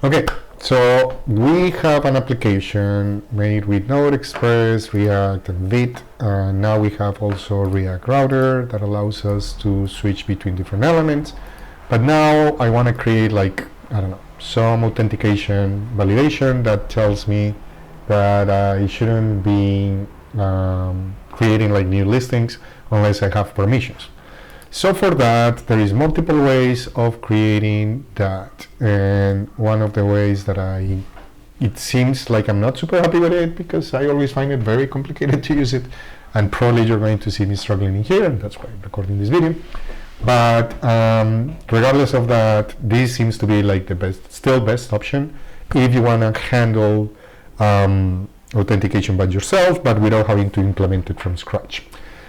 Okay, so we have an application made with Node, Express, React, and Vite. Now we have also React Router that allows us to switch between different elements. But now I want to create, like, I don't know, some authentication validation that tells me that I shouldn't be creating like new listings unless I have permissions. So for that, there is multiple ways of creating that, and one of the ways that it seems like I'm not super happy with it because I always find it very complicated to use it, and probably you're going to see me struggling in here, and that's why I'm recording this video. But regardless of that, this seems to be like the best option if you want to handle authentication by yourself, but without having to implement it from scratch.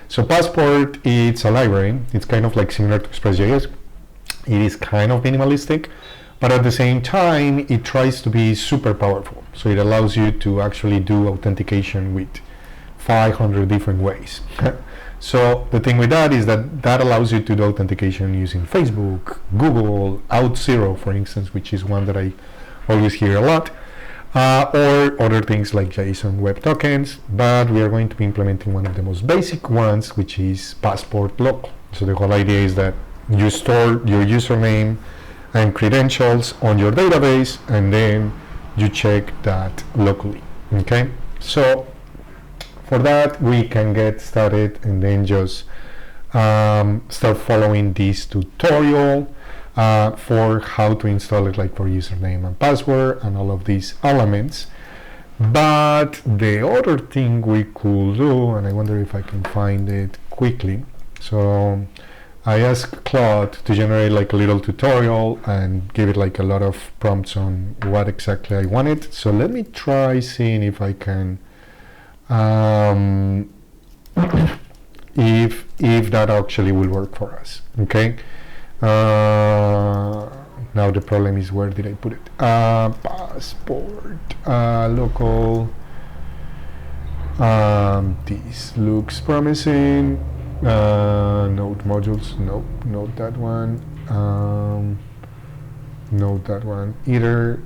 So Passport, it's a library. It's kind of like similar to Express.js. It is kind of minimalistic, but at the same time, it tries to be super powerful. So it allows you to actually do authentication with 500 different ways. So the thing with that is that allows you to do authentication using Facebook, Google, Auth0, for instance, which is one that I always hear a lot. Or other things like JSON web tokens, but we are going to be implementing one of the most basic ones, which is Passport local. So the whole idea is that you store your username and credentials on your database, and then you check that locally. Okay, so for that we can get started and then just start following this tutorial for how to install it, like for username and password and all of these elements. But the other thing we could do, and I wonder if I can find it quickly, so I asked Claude to generate like a little tutorial and give it like a lot of prompts on what exactly I wanted. So let me try seeing if I can if that actually will work for us. Okay, now the problem is, where did I put it? Passport local. This looks promising. Node modules, nope, not that one. Not that one either.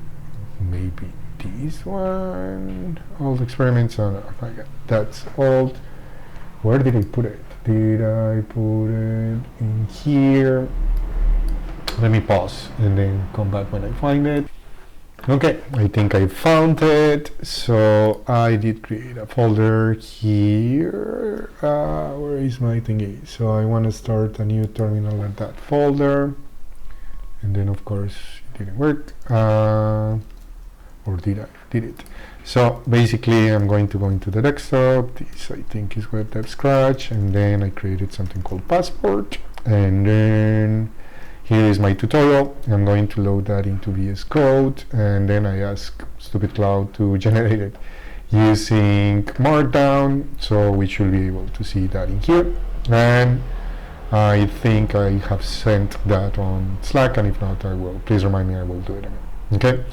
Maybe this one. Old experiments. Oh no, my God, that's old. Where did I put it? Did I put it in here? Let me pause and then come back when I find it. Okay, I think I found it. So I did create a folder here. Where is my thingy? So I want to start a new terminal at that folder. And then of course it didn't work. Or did I? Did it? So basically I'm going to go into the desktop. This I think is WebDev Scratch, and then I created something called Passport, and then here is my tutorial. I'm going to load that into VS Code, and then I ask Stupid Cloud to generate it using Markdown, so we should be able to see that in here. And I think I have sent that on Slack, and if not, I will. Please remind me, I will do it again. Okay.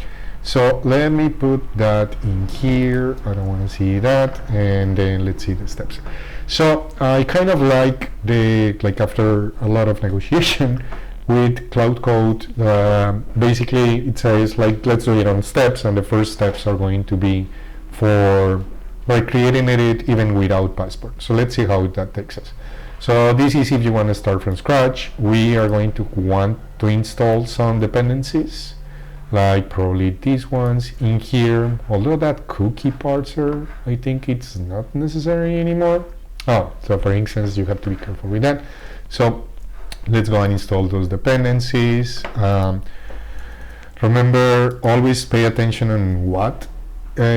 So let me put that in here. I don't want to see that, and then let's see the steps. So I kind of like after a lot of negotiation with Cloud Code, basically it says like, let's do it on steps, and the first steps are going to be by creating it even without Passport. So let's see how that takes us. So this is if you want to start from scratch. We are going to want to install some dependencies, like probably these ones in here, although that cookie parser, I think it's not necessary anymore. Oh, so for instance, you have to be careful with that. So let's go and install those dependencies. Remember, always pay attention on what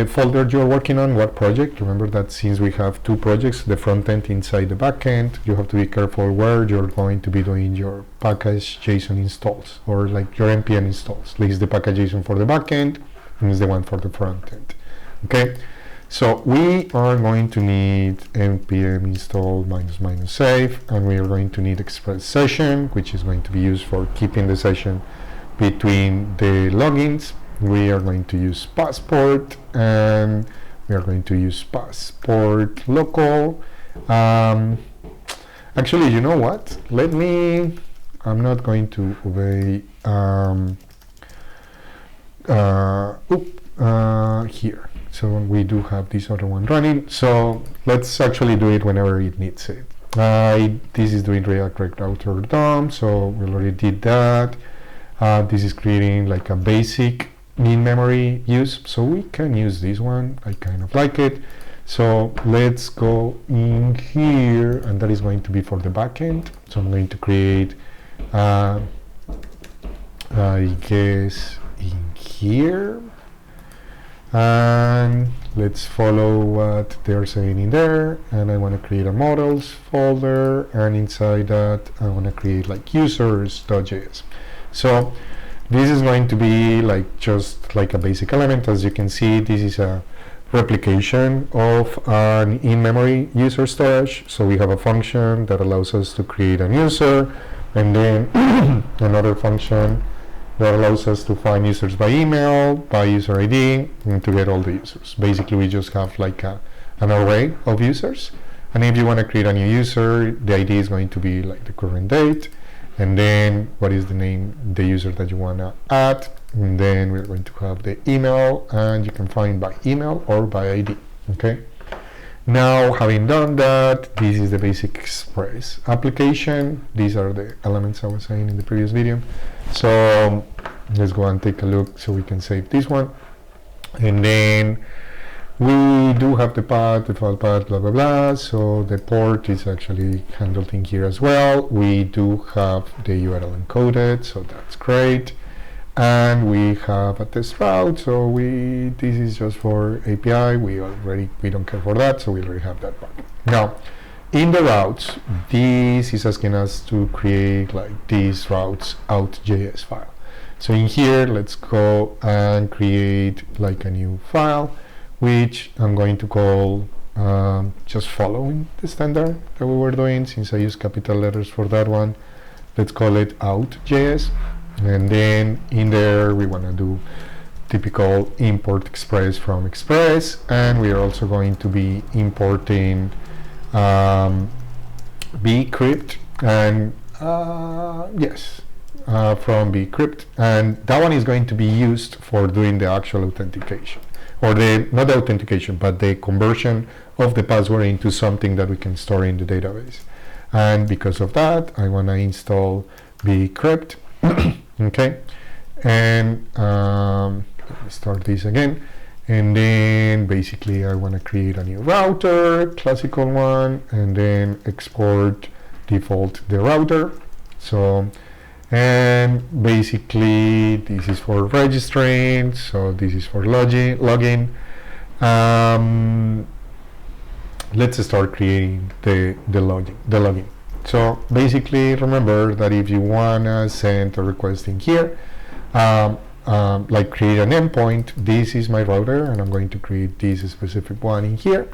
folder you're working on, what project. Remember that since we have two projects, the front end inside the back end, you have to be careful where you're going to be doing your package JSON installs, or like your npm installs. This is the package JSON for the back end, and is the one for the front end. Okay, so we are going to need npm install -- save, and we are going to need express session, which is going to be used for keeping the session between the logins. We are going to use Passport, and we are going to use Passport local. Actually, you know what? I'm not going to obey here. So we do have this other one running. So let's actually do it whenever it needs it. This is doing React Router DOM, so we already did that. This is creating like a basic in-memory use, so we can use this one. I kind of like it. So let's go in here, and that is going to be for the backend. So I'm going to create, I guess, in here, and let's follow what they're saying in there. And I want to create a models folder, and inside that I want to create like users.js. So this is going to be like just like a basic element. As you can see, this is a replication of an in-memory user storage. So we have a function that allows us to create a user, and then another function that allows us to find users by email, by user ID, and to get all the users. Basically, we just have like an array of users. And if you want to create a new user, the ID is going to be like the current date, and then what is the name, the user that you want to add, and then we're going to have the email, and you can find by email or by ID. Okay. Now, having done that, this is the basic Express application. These are the elements I was saying in the previous video. So let's go and take a look so we can save this one. And then we do have the path, the file path, blah, blah, blah. So the port is actually handled in here as well. We do have the URL encoded, so that's great. And we have a test route, so this is just for API. We don't care for that, so we already have that part. Now, in the routes, this is asking us to create like this routes out.js file. So in here, let's go and create like a new file, which I'm going to call just following the standard that we were doing. Since I use capital letters for that one, let's call it out.js. And then in there we want to do typical import Express from Express, and we are also going to be importing bcrypt and from bcrypt, and that one is going to be used for doing the actual authentication, or not the authentication but the conversion of the password into something that we can store in the database. And because of that, I want to install bcrypt. Okay, and let me start this again, and then basically I want to create a new router, classical one, and then export default the router. So, and basically this is for registering, so this is for login. Let's start creating the login. So basically, remember that if you want to send a request in here, like create an endpoint, this is my router, and I'm going to create this specific one in here,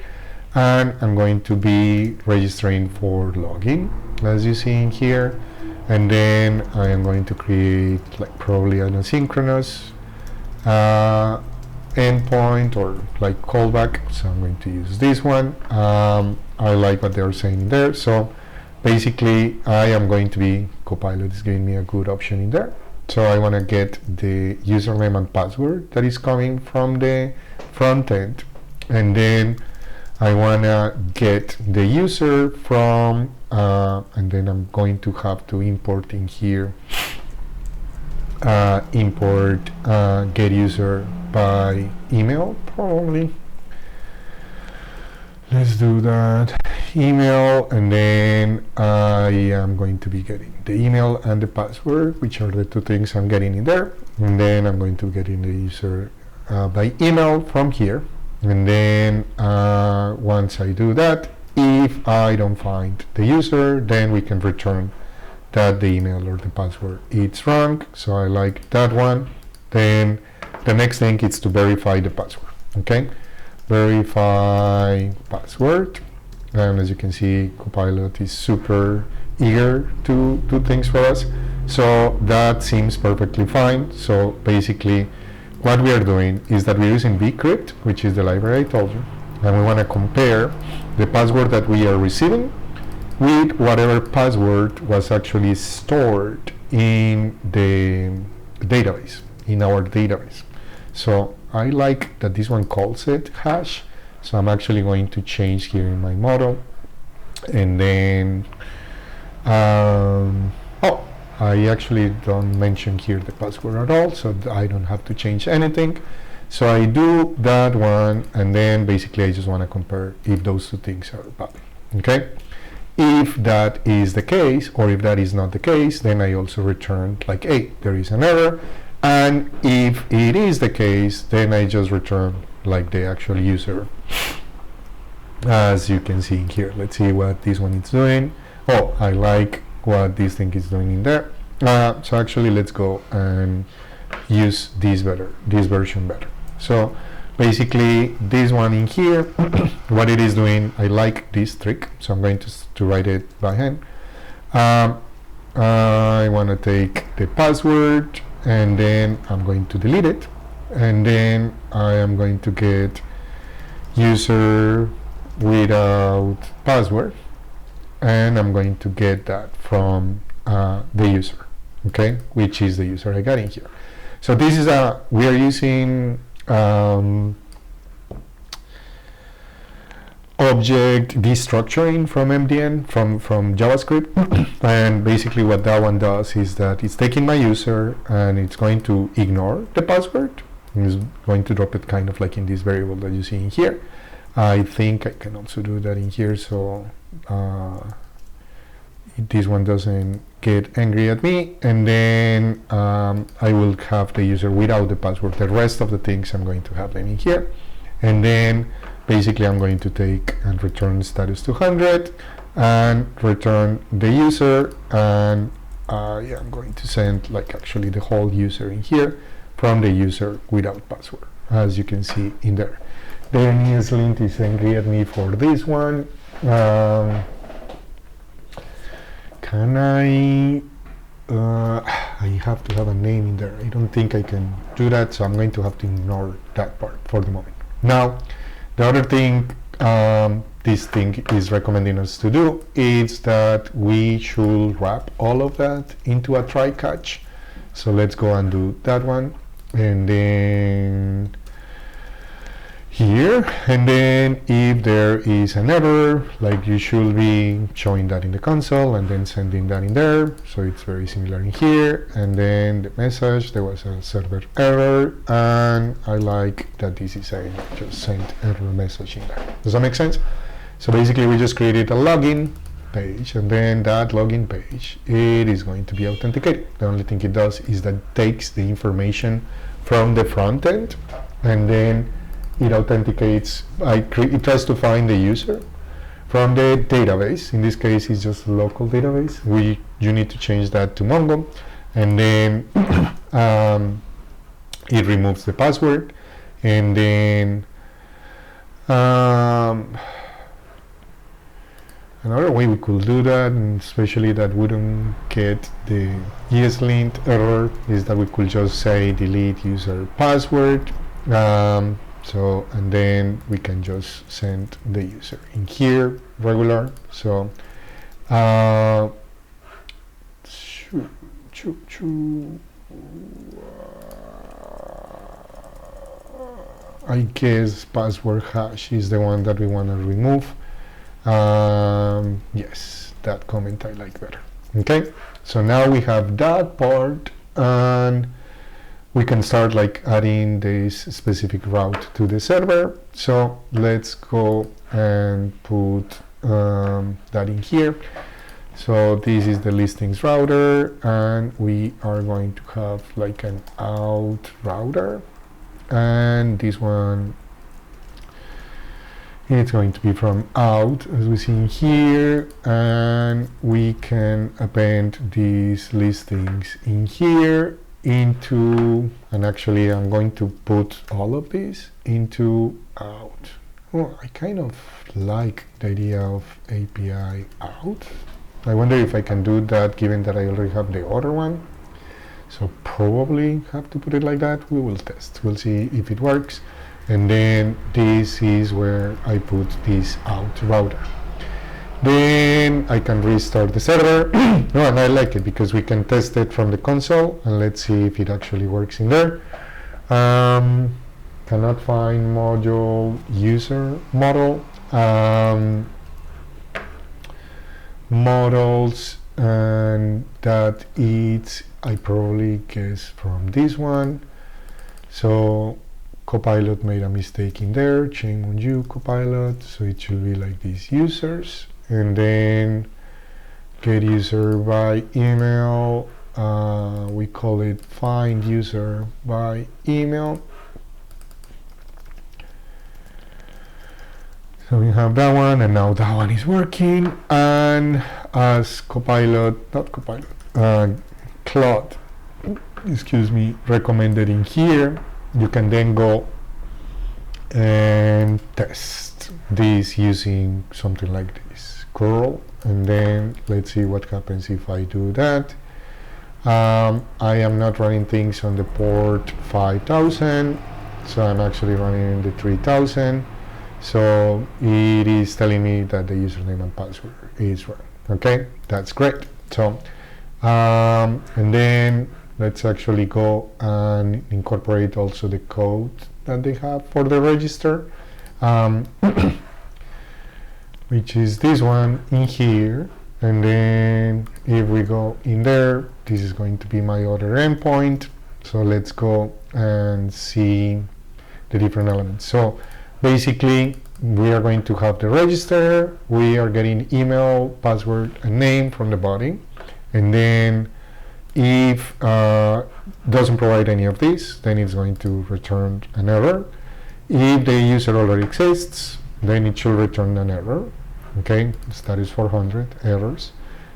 and I'm going to be registering for login, as you see in here, and then I am going to create like probably an asynchronous endpoint or like callback. So I'm going to use this one. I like what they're saying there. So basically, I am going to be, Copilot is giving me a good option in there. So I want to get the username and password that is coming from the front end. And then I want to get the user from, and then I'm going to have to import in here, import get user by email, probably. Let's do that, email, and then I am going to be getting the email and the password, which are the two things I'm getting in there. And then I'm going to get in the user by email from here. And then once I do that, if I don't find the user, then we can return that the email or the password it's wrong. So I like that one. Then the next thing is to verify the password. Okay. Verify password, and as you can see, Copilot is super eager to do things for us, so that seems perfectly fine. So basically what we are doing is that we're using bcrypt, which is the library I told you, and we want to compare the password that we are receiving with whatever password was actually stored in the database, in our database. So I like that this one calls it hash. So I'm actually going to change here in my model, and then oh, I actually don't mention here the password at all, so I don't have to change anything. So I do that one, and then basically I just want to compare if those two things are valid. Okay, if that is the case, or if that is not the case, then I also return like, hey, there is an error. And if it is the case, then I just return like the actual user, as you can see here. Let's see what this one is doing. Oh, I like what this thing is doing in there. So actually, let's go and use this version better. So basically, this one in here, what it is doing, I like this trick, so I'm going to write it by hand. I want to take the password, and then I'm going to delete it, and then I am going to get user without password, and I'm going to get that from the user, okay, which is the user I got in here. So this is we are using object destructuring from MDN, from JavaScript. And basically what that one does is that it's taking my user and it's going to ignore the password. It's going to drop it kind of like in this variable that you see in here. I think I can also do that in here, so this one doesn't get angry at me. And then I will have the user without the password. The rest of the things I'm going to have them in here. And then basically I'm going to take and return status 200 and return the user, and yeah, I'm going to send like actually the whole user in here from the user without password, as you can see in there. Then ESLint is angry at me for this one. Can I have to have a name in there. I don't think I can do that, so I'm going to have to ignore that part for the moment. Now, the other thing this thing is recommending us to do is that we should wrap all of that into a try catch. So let's go and do that one, and then here, and then if there is an error, like you should be showing that in the console and then sending that in there. So it's very similar in here, and then the message, there was a server error, and I like that this is saying just send error message in there. Does that make sense? So basically we just created a login page, and then that login page, it is going to be authenticated. The only thing it does is that it takes the information from the front end, and then it authenticates, it tries to find the user from the database. In this case, it's just a local database. You need to change that to Mongo, and then it removes the password, and then another way we could do that, and especially that wouldn't get the ESLint error, is that we could just say delete user password. So, and then we can just send the user in here, regular. So, I guess password hash is the one that we want to remove. Yes, that comment I like better. Okay, so now we have that part, and we can start like adding this specific route to the server. So let's go and put that in here. So this is the listings router, and we are going to have like an out router, and this one, it's going to be from out, as we see in here, and we can append these listings in here into, and actually I'm going to put all of these into out. Oh, I kind of like the idea of API out. I wonder if I can do that given that I already have the other one. So probably have to put it like that. We will test. We'll see if it works. And then this is where I put this out router. Then I can restart the server. No, and I like it because we can test it from the console, and let's see if it actually works in there. Cannot find module user model. Models, and that it's, I probably guess, from this one. So Copilot made a mistake in there. Shame on you, Copilot. So it should be like these users, and then get user by email. We call it find user by email. So we have that one, and now that one is working. And as Claude, excuse me, recommended in here, you can then go and test this using something like this, curl, and then let's see what happens if I do that. I am not running things on the port 5000, so I'm actually running in the 3000. So it is telling me that the username and password is right. Okay, that's great. So and then let's actually go and incorporate also the code that they have for the register, which is this one in here. And then if we go in there, this is going to be my other endpoint. So let's go and see the different elements. So basically, we are going to have the register. We are getting email, password, and name from the body. And then if doesn't provide any of these, then it's going to return an error. If the user already exists, then it should return an error. Okay, status 400 errors.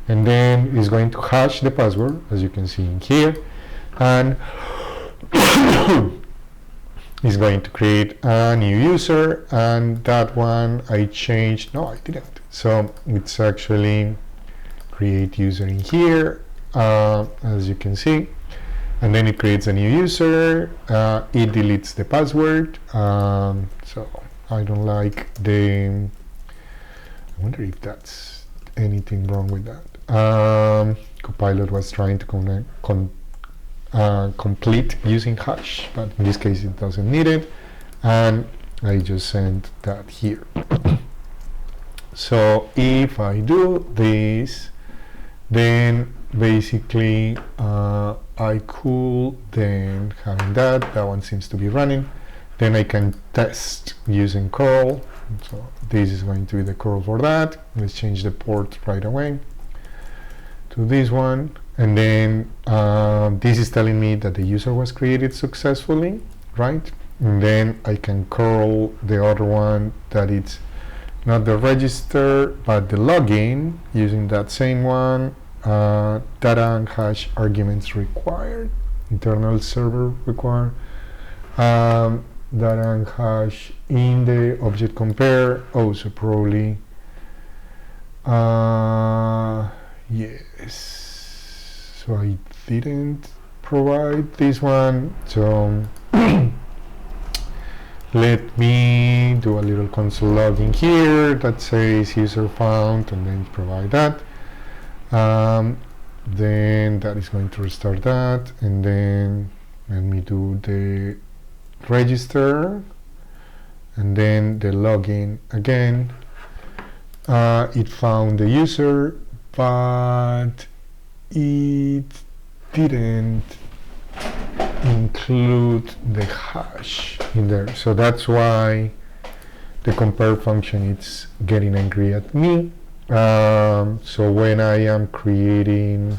And then it's going to hash the password, as you can see in here. And is going to create a new user, and that one I changed. No, I didn't. So it's actually create user in here, as you can see, and then it creates a new user. It deletes the password. So I don't like the. I wonder if that's anything wrong with that. Copilot was trying to complete using hash, but in this case it doesn't need it, and I just sent that here. So if I do this, then basically I could then having that one seems to be running, then I can test using curl. So this is going to be the curl for that. Let's change the port right away to this one. And then this is telling me that the user was created successfully, right? And then I can curl the other one that it's not the register, but the login using that same one. Data and hash arguments required, internal server required. Data and hash in the object compare. Oh, so probably, yes. So I didn't provide this one, so let me do a little console log in here that says user found, and then provide that. Then that is going to restart that, and then let me do the register, and then the login again. It found the user, but it didn't include the hash in there, so that's why the compare function is getting angry at me. So when I am creating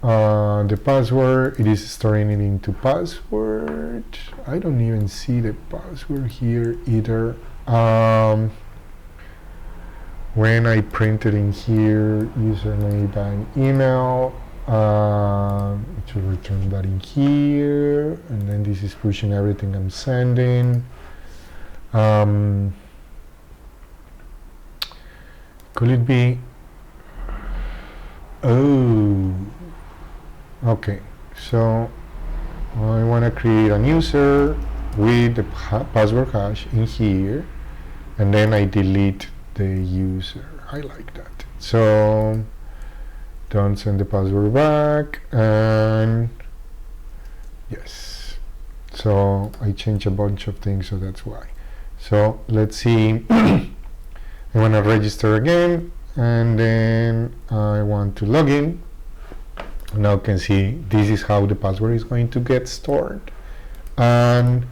the password, it is storing it into password. I don't even see the password here either. When I print it in here, username and email, it should return that in here, and then this is pushing everything I'm sending. Could it be? Oh, okay. So I want to create a user with the password hash in here, and then I delete the user. I like that. So don't send the password back, and Yes. So I changed a bunch of things, so that's why. So let's see. I want to register again, and then I want to log in. Now you can see this is how the password is going to get stored, and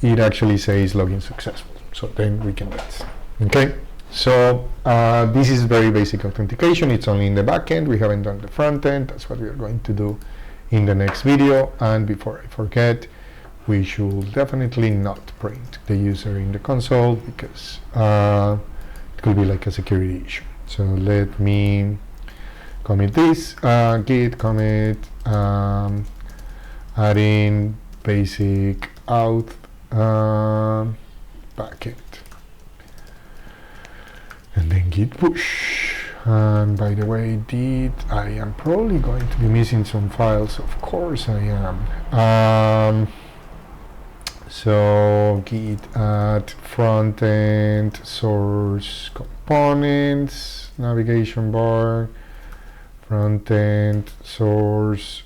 it actually says login successful. So then we can test. Okay. So this is very basic authentication. It's only in the back end. We haven't done the front end. That's what we are going to do in the next video. And before I forget, we should definitely not print the user in the console, because it could be like a security issue. So let me commit this, git commit add in basic auth backend, and then git push. And by the way, I am probably going to be missing some files. Of course I am. So git add front end source components, navigation bar, front end source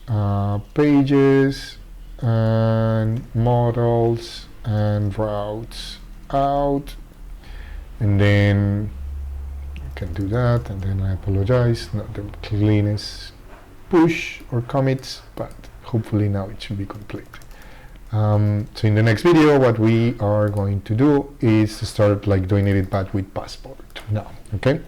pages, and models and routes out, and then I can do that. And then I apologize, not the cleanest push or commits, but hopefully now it should be complete. So in the next video, what we are going to do is to start like doing it, but with passport now. Okay.